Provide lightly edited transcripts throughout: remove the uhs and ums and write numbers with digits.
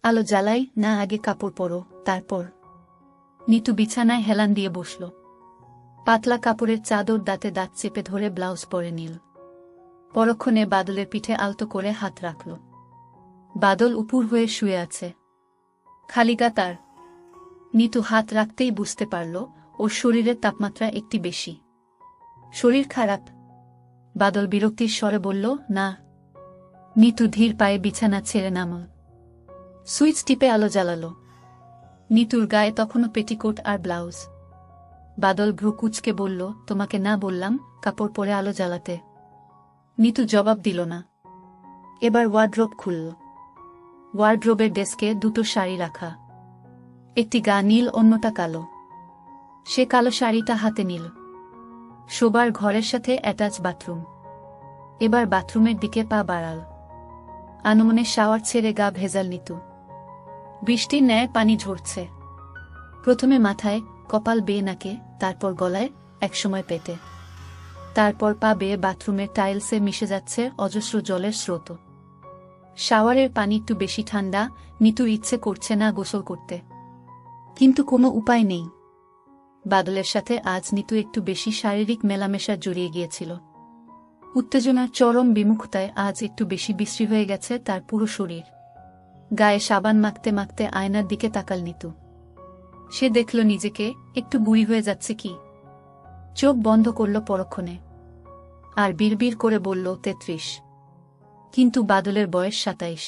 আলো জ্বালাই না, আগে কাপড় পরো, তারপর। নিতু বিছানায় হেলান দিয়ে বসল। পাতলা কাপড়ের চাদর দাঁতে দাঁত চেপে ধরে ব্লাউজ পরে নিল। পরক্ষণে বাদলের পিঠে আলতো করে হাত রাখল। বাদল উপুর হয়ে শুয়ে আছে, খালি গা তার। নিতু হাত রাখতেই বুঝতে পারল ওর শরীরের তাপমাত্রা একটি বেশি। শরীর খারাপ? বাদল বিরক্তির স্বরে বলল, না। নিতু ধীর পায়ে বিছানা ছেড়ে নামল। সুইচ টিপে আলো জ্বালাল। নিতুর গায়ে তখনও পেটিকোট আর ব্লাউজ। বাদল ভ্রু কুঁচকে বলল, তোমাকে না বললাম কাপড় পরে আলো জ্বালাতে? নিতু জবাব দিল না। এবার ওয়ার্ড্রোব খুলল। ওয়ার্ড্রোবের ডেস্কে দুটো শাড়ি রাখা, একটি গা নীল, অন্যটা কালো। সে কালো শাড়িটা হাতে নিল। শোবার ঘরের সাথে অ্যাটাচ বাথরুম। এবার বাথরুমের দিকে পা বাড়াল। আনমনে শাওয়ার ছেড়ে গা ভেজাল নিতু। বৃষ্টির ন্যায় পানি ঝরছে, প্রথমে মাথায়, কপাল বেয়ে নাকে, তারপর গলায়, একসময় পেটে, তারপর পা বেয়ে বাথরুমের টাইলসে মিশে যাচ্ছে অজস্র জলের স্রোত। শাওয়ারের পানি একটু বেশি ঠান্ডা, নিতুর ইচ্ছে করছে না গোসল করতে, কিন্তু কোনো উপায় নেই। বাদলের সাথে আজ নিতু একটু বেশি শারীরিক মেলামেশা জড়িয়ে গিয়েছিল। উত্তেজনার চরম বিমুখতায় আজ একটু বেশি বিশ্রী হয়ে গেছে তার পুরো শরীর। গায়ে সাবান মাখতে মাখতে আয়নার দিকে তাকাল নিতু। সে দেখল নিজেকে একটু বুড়ি হয়ে যাচ্ছে কি। চোখ বন্ধ করল পরক্ষণে, আর বিড়বিড় করে বলল, ৩৩। কিন্তু বাদলের বয়স ২৭।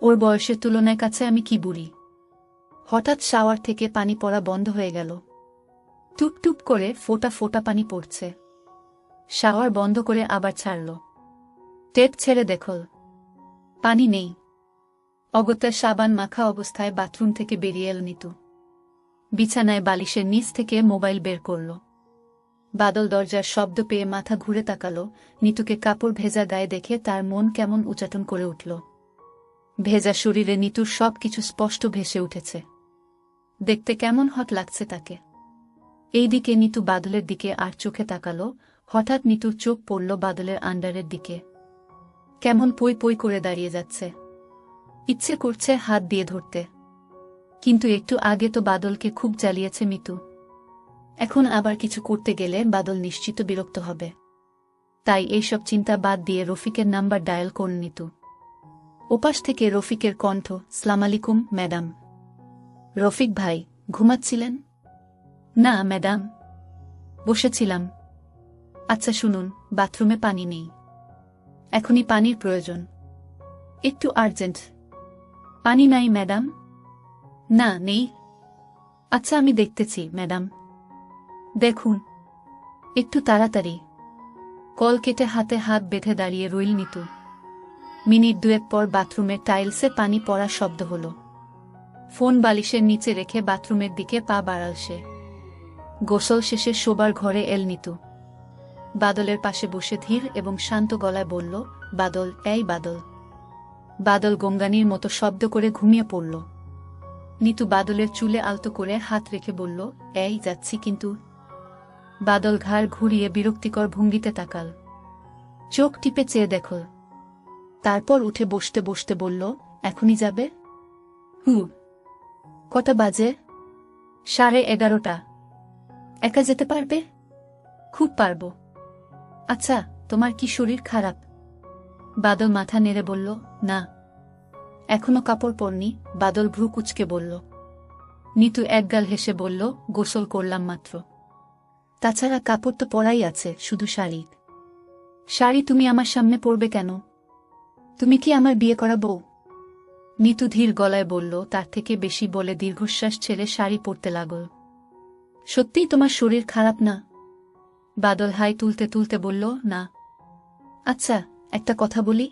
ওর বয়সের তুলনায় কাছে আমি কি বুড়ি। হঠাৎ শাওয়ার থেকে পানি পড়া বন্ধ হয়ে গেল। টুপটুপ করে ফোঁটা ফোঁটা পানি পড়ছে। শাওয়ার বন্ধ করে আবার ছাড়ল। টেপ ছেড়ে দেখল পানি নেই। অগত্যা সাবান মাখা অবস্থায় বাথরুম থেকে বেরিয়ে এল নিতু। বিছানায় বালিশের নিচ থেকে মোবাইল বের করল। বাদল দরজার শব্দ পেয়ে মাথা ঘুরে তাকাল। নিতুকে কাপড় ভেজা গায়ে দেখে তার মন কেমন উচাটন করে উঠল। ভেজা শরীরে নিতুর সব কিছু স্পষ্ট ভেসে উঠেছে। দেখতে কেমন হট লাগছে তাকে। এইদিকে নিতু বাদলের দিকে আর চোখে তাকাল। হঠাৎ নিতুর চোখ পড়ল বাদলের আন্ডারের দিকে। কেমন পই পই করে দাঁড়িয়ে যাচ্ছে। ইচ্ছে করছে হাত দিয়ে ধরতে, কিন্তু একটু আগে তো বাদলকে খুব জ্বালিয়েছে মিতু। এখন আবার কিছু করতে গেলে বাদল নিশ্চিত বিরক্ত হবে। তাই এইসব চিন্তা বাদ দিয়ে রফিকের নাম্বার ডায়াল করল নিতু। ওপাশ থেকে রফিকের কণ্ঠ, সালাম আলাইকুম ম্যাডাম। রফিক ভাই, ঘুমাচ্ছিলেন? না ম্যাডাম, বসেছিলাম। আচ্ছা শুনুন, বাথরুমে পানি নেই, এখনই পানির প্রয়োজন, একটু আর্জেন্ট। পানি নাই ম্যাডাম? না নেই। আচ্ছা আমি দেখতেছি ম্যাডাম। দেখুন একটু তাড়াতাড়ি। কল কেটে হাতে হাত বেঁধে দাঁড়িয়ে রইল নিতু। মিনিট দুয়েক পর বাথরুমের টাইলসে পানি পড়ার শব্দ হল। ফোন বালিশের নিচে রেখে বাথরুমের দিকে পা বাড়াল সে। গোসল শেষে শোবার ঘরে এল নিতু। বাদলের পাশে বসে ধীর এবং শান্ত গলায় বলল, বাদল, এই বাদল। বাদল গঙ্গানির মতো শব্দ করে ঘুমিয়ে পড়ল। নিতু বাদলের চুলে আলতো করে হাত রেখে বলল, এই যাচ্ছি কিন্তু। বাদল ঘাড় ঘুরিয়ে বিরক্তিকর ভঙ্গিতে তাকাল। চোখ টিপে চেয়ে দেখল। তারপর উঠে বসতে বসতে বলল, এখনই যাবে? কটা বাজে? 11:30। একা যেতে পারবে? খুব পারব। আচ্ছা, তোমার কি শরীর খারাপ? বাদল মাথা নেড়ে বলল, না। এখনো কাপড় পরনি? বাদল ভ্রু কুঁচকে বলল। নিতু একগাল হেসে বলল, গোসল করলাম মাত্র। তাছাড়া কাপড় তো পরাই আছে, শুধু শাড়ি। শাড়ি তুমি আমার সামনে পরবে কেন? তুমি কি আমার বিয়ে করা বউ? নিতু ধীর গলায় বলল, তার থেকে বেশি বলে দীর্ঘশ্বাস ছেড়ে শাড়ি পরতে লাগল। সত্যিই তোমার শরীর খারাপ না? বাদল হাই তুলতে তুলতে বলল, না। আচ্ছা, একটা কথা বলি।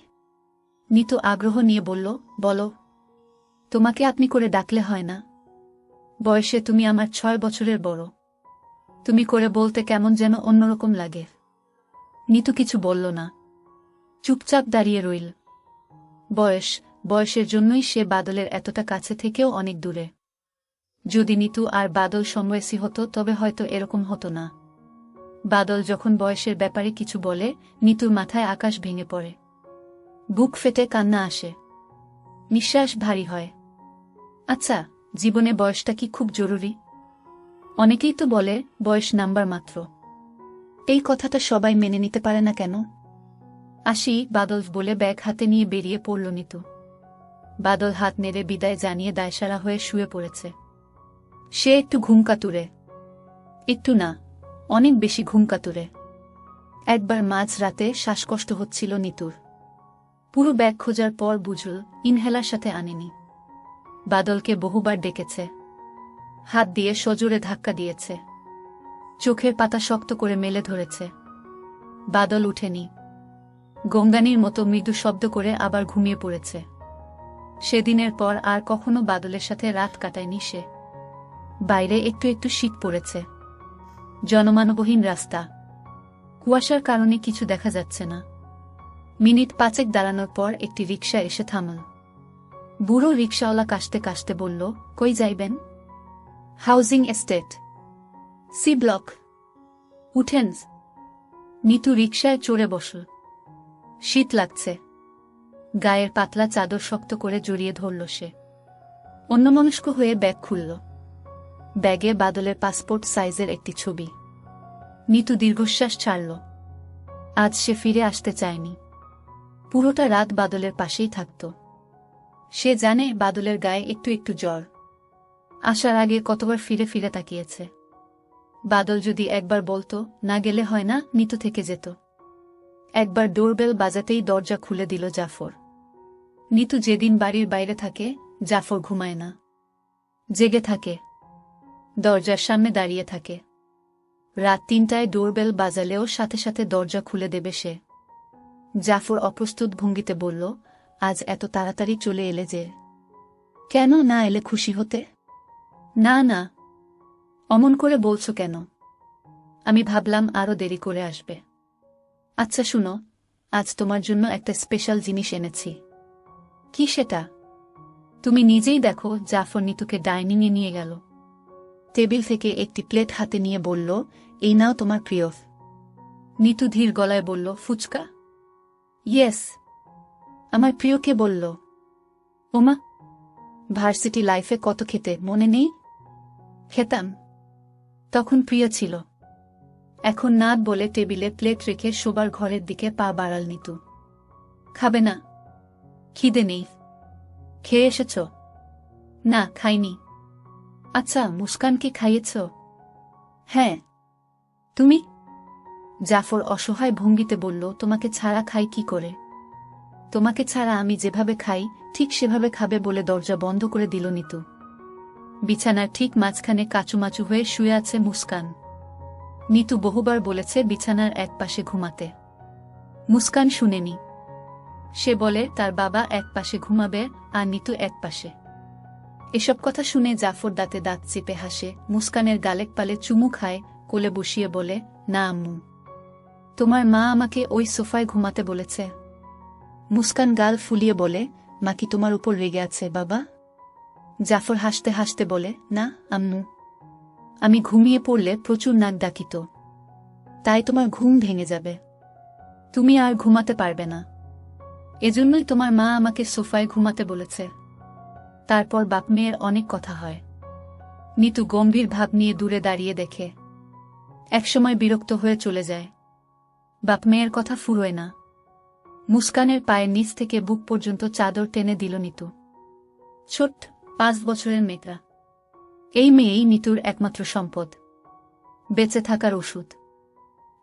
নিতু আগ্রহ নিয়ে বলল, বলো। তোমাকে আপনি করে ডাকলে হয় না? বয়সে তুমি আমার 6 বছরের বড়। তুমি করে বলতে কেমন যেন অন্যরকম লাগে। নিতু কিছু বলল না, চুপচাপ দাঁড়িয়ে রইল। বয়সের জন্যই সে বাদলের এতটা কাছে থেকেও অনেক দূরে। যদি নিতু আর বাদল সমবয়সী হতো তবে হয়তো এরকম হতো না। বাদল যখন বয়সের ব্যাপারে কিছু বলে, নিতুর মাথায় আকাশ ভেঙে পড়ে। বুক ফেটে কান্না আসে। নিঃশ্বাস ভারী হয়। আচ্ছা, জীবনে বয়সটা কি খুব জরুরি? অনেকেই তো বলে বয়স নাম্বার মাত্র। এই কথাটা সবাই মেনে নিতে পারে না কেন? আসি বাদল বলে ব্যাগ হাতে নিয়ে বেরিয়ে পড়ল নিতু। বাদল হাত নেড়ে বিদায় জানিয়ে দায়সারা হয়ে শুয়ে পড়েছে। সে একটু ঘুমকাতুরে। একটু না, অনেক বেশি ঘুমকাতুরে। একবার মাঝ রাতে শ্বাসকষ্ট হচ্ছিল নিতুর। পুরো ব্যাগ খোঁজার পর বুঝল ইনহেলার সাথে আনেনি। বাদলকে বহুবার ডেকেছে, হাত দিয়ে সজোরে ধাক্কা দিয়েছে, চোখের পাতা শক্ত করে মেলে ধরেছে। বাদল উঠেনি। গঙ্গানির মতো মৃদু শব্দ করে আবার ঘুমিয়ে পড়েছে। সেদিনের পর আর কখনো বাদলের সাথে রাত কাটায়নি সে। বাইরে একটু একটু শীত পড়েছে। জনমানবহীন রাস্তা। কুয়াশার কারণে কিছু দেখা যাচ্ছে না। মিনিট 5 দাঁড়ানোর পর একটি রিকশা এসে থামল। বুড়ো রিকশাওয়ালা কাশতে কাশতে বলল, কই যাইবেন? Housing estate, C block. উঠেন। নিতু রিকশায় চড়ে বসল। শীত লাগছে। গায়ের পাতলা চাদর শক্ত করে জড়িয়ে ধরল সে। অন্যমনস্ক হয়ে ব্যাগ খুলল। ব্যাগে বাদলের পাসপোর্ট সাইজের একটি ছবি। নিতু দীর্ঘশ্বাস ছাড়ল। আজ সে ফিরে আসতে চায়নি। পুরোটা রাত বাদলের পাশেই থাকত। সে জানে বাদলের গায়ে একটু একটু জ্বর। আসার আগে কতবার ফিরে ফিরে তাকিয়েছে। বাদল যদি একবার বলতো না গেলে হয় না, নিতু থেকে যেত। একবার ডোরবেল বাজাতেই দরজা খুলে দিল জাফর। নিতু যেদিন বাড়ির বাইরে থাকে, জাফর ঘুমায় না, জেগে থাকে, দরজার সামনে দাঁড়িয়ে থাকে। রাত 3টায় ডোরবেল বাজালেও সাথে সাথে দরজা খুলে দেবে সে। জাফর অপ্রস্তুত ভঙ্গিতে বলল, আজ এত তাড়াতাড়ি চলে এলে যে? কেন না এলে খুশি হতে? না না, অমন করে বলছো কেন? আমি ভাবলাম আরো দেরি করে আসবে। আচ্ছা শুনো, আজ তোমার জন্য একটা স্পেশাল জিনিস এনেছি। কি সেটা? তুমি নিজেই দেখো। জাফর নিতুকে ডাইনিংয়ে নিয়ে গেল। টেবিল থেকে একটি প্লেট হাতে নিয়ে বলল, এই নাও তোমার প্রিয়। নিতু ধীর গলায় বলল, ফুচকা? ইয়েস। আমার প্রিয়কে বলল। ওমা, ভার্সিটি লাইফে কত খেতে, মনে নেই? খেতাম, তখন প্রিয় ছিল। এখন না বলে টেবিলে প্লেট রেখে শোবার ঘরের দিকে পা বাড়াল নিতু। খাবে না? খিদে নেই। খেয়ে এসেছ? না, খাইনি। আচ্ছা, মুস্কানকে খাইয়েছ? হ্যাঁ। তুমি? জাফর অসহায় ভঙ্গিতে বলল, তোমাকে ছাড়া খাই কি করে? তোমাকে ছাড়া আমি যেভাবে খাই ঠিক সেভাবে খাবে বলে দরজা বন্ধ করে দিল নিতু। বিছানার ঠিক মাঝখানে কাচুমাচু হয়ে শুয়ে আছে মুস্কান। নিতু বহুবার বলেছে বিছানার এক পাশে ঘুমাতে। মুস্কান শুনেনি। সে বলে তার বাবা এক পাশে ঘুমাবে আর নিতু এক পাশে। এসব কথা শুনে জাফর দাঁতে দাঁত চেপে হাসে, মুস্কানের গালেক পালে চুমু খায়, কোলে বসিয়ে বলে, না আম্মু, তোমার মা আমাকে ওই সোফায় ঘুমাতে বলেছে। মুস্কান গাল ফুলিয়ে বলে, মা কি তোমার উপর রেগে আছে বাবা? জাফর হাসতে হাসতে বলে, না আম্মু, আমি ঘুমিয়ে পড়লে প্রচুর নাক ডাকিত, তাই তোমার ঘুম ভেঙে যাবে, তুমি আর ঘুমাতে পারবে না, এজন্যই তোমার মা আমাকে সোফায় ঘুমাতে বলেছে। তারপর বাপ মেয়ের অনেক কথা হয়। নিতু গম্ভীর ভাব নিয়ে দূরে দাঁড়িয়ে দেখে। একসময় বিরক্ত হয়ে চলে যায়। বাপ মেয়ের কথা ফুরোয় না। মুস্কানের পায়ের নিচ থেকে বুক পর্যন্ত চাদর টেনে দিল নিতু। ছোট্ট 5 বছরের মেয়েটা। এই মেয়েই নিতুর একমাত্র সম্পদ, বেঁচে থাকার ওষুধ,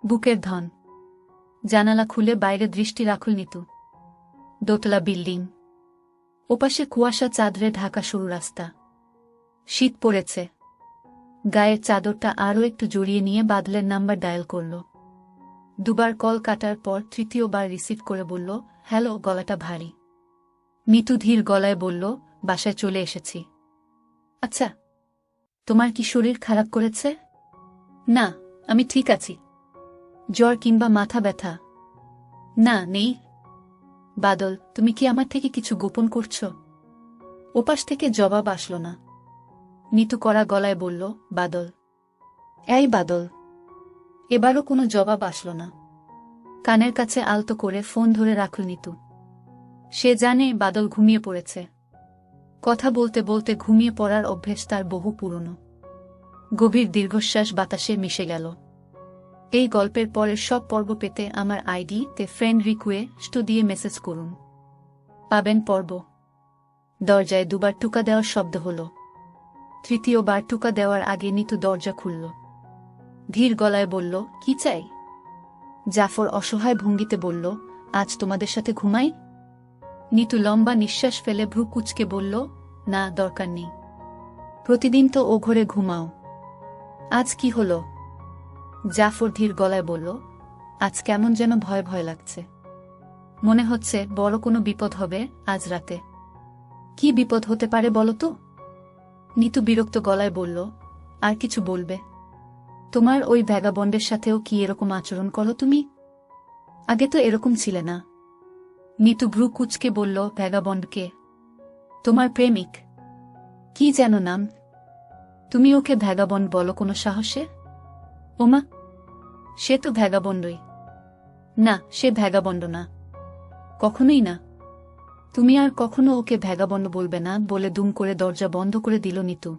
বুকের ধন। জানালা খুলে বাইরে দৃষ্টি রাখল নিতু। দোতলা বিল্ডিং, ওপাশে কুয়াশা চাদরে ঢাকা সরু রাস্তা। শীত পড়েছে। গায়ের চাদরটা আরও একটু জড়িয়ে নিয়ে বাদলের নাম্বার ডায়াল করল। 2বার কল কাটার পর 3য় রিসিভ করে বলল, হ্যালো। গলাটা ভারী। নিতু ধীর গলায় বলল, বাসায় চলে এসেছি। আচ্ছা, তোমার কি শরীর খারাপ করেছে? না, আমি ঠিক আছি। জ্বর কিংবা মাথা ব্যথা? না, নেই। বাদল, তুমি কি আমার থেকে কিছু গোপন করছো? ওপাশ থেকে জবাব আসলো না। নিতু কড়া গলায় বলল, বাদল। এই বাদল। এবারও কোনো জবাব আসলো না। কানের কাছে আলতো করে ফোন ধরে রাখল নিতু। সে জানে বাদল ঘুমিয়ে পড়েছে। কথা বলতে বলতে ঘুমিয়ে পড়ার অভ্যেস তার বহু পুরনো। গভীর দীর্ঘশ্বাস বাতাসে মিশে গেল। এই গল্পের পরের সব পর্ব পেতে আমার আইডি-তে ফ্রেন্ড রিকোয়েস্ট দিয়ে মেসেজ করুন। পাবেন পর্ব। দরজায় দুবার টুকা দেওয়ার শব্দ হল। তৃতীয়বার টুকা দেওয়ার আগে নিতু দরজা খুলল। ধীর গলায় বলল, কি চাই? জাফর অসহায় ভঙ্গিতে বলল, আজ তোমাদের সাথে ঘুমাই? নিতু লম্বা নিঃশ্বাস ফেলে ভ্রু কুঁচকে বলল, না, দরকার নেই। প্রতিদিন তো ও ঘরে ঘুমাও। আজ কি হলো? জাফর ধীর গলায় বলল, আজ কেমন যেন ভয় ভয় লাগছে। মনে হচ্ছে বড় কোনো বিপদ হবে আজ রাতে। কি বিপদ হতে পারে বলো তো? নিতু বিরক্ত গলায় বলল, আর কিছু বলবে? তোমার ওই ভ্যাগাবন্ডের সাথেও কি এরকম আচরণ করো তুমি? আগে তো এরকম ছিলে না। নিতু ভ্রু কুঁচকে বলল, ভ্যাগাবন্ডকে? তোমার প্রেমিক। কি যেন নাম? তুমি ওকে ভ্যাগাবন্ড বলো কোনো সাহসে? ওমা, সে তো ভ্যাগাবন্ডই। না, সে ভ্যাগাবন্ড না, কখনোই না। তুমি আর কখনো ওকে ভ্যাগাবন্ড বলবে না বলে দুম করে দরজা বন্ধ করে দিল নিতু।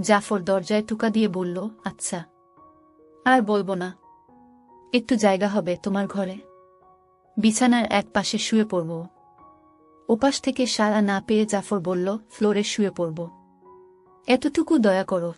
জাফর দরজায় টুকা দিয়ে বলল, আচ্ছা, আর বলবো না। একটু জায়গা হবে তোমার ঘরে? বিছানার এক পাশে শুয়ে পড়ব। ওপাশ থেকে সাড়া না পেয়ে জাফর বলল, ফ্লোরে শুয়ে পড়ব। এতটুকু দয়া করো।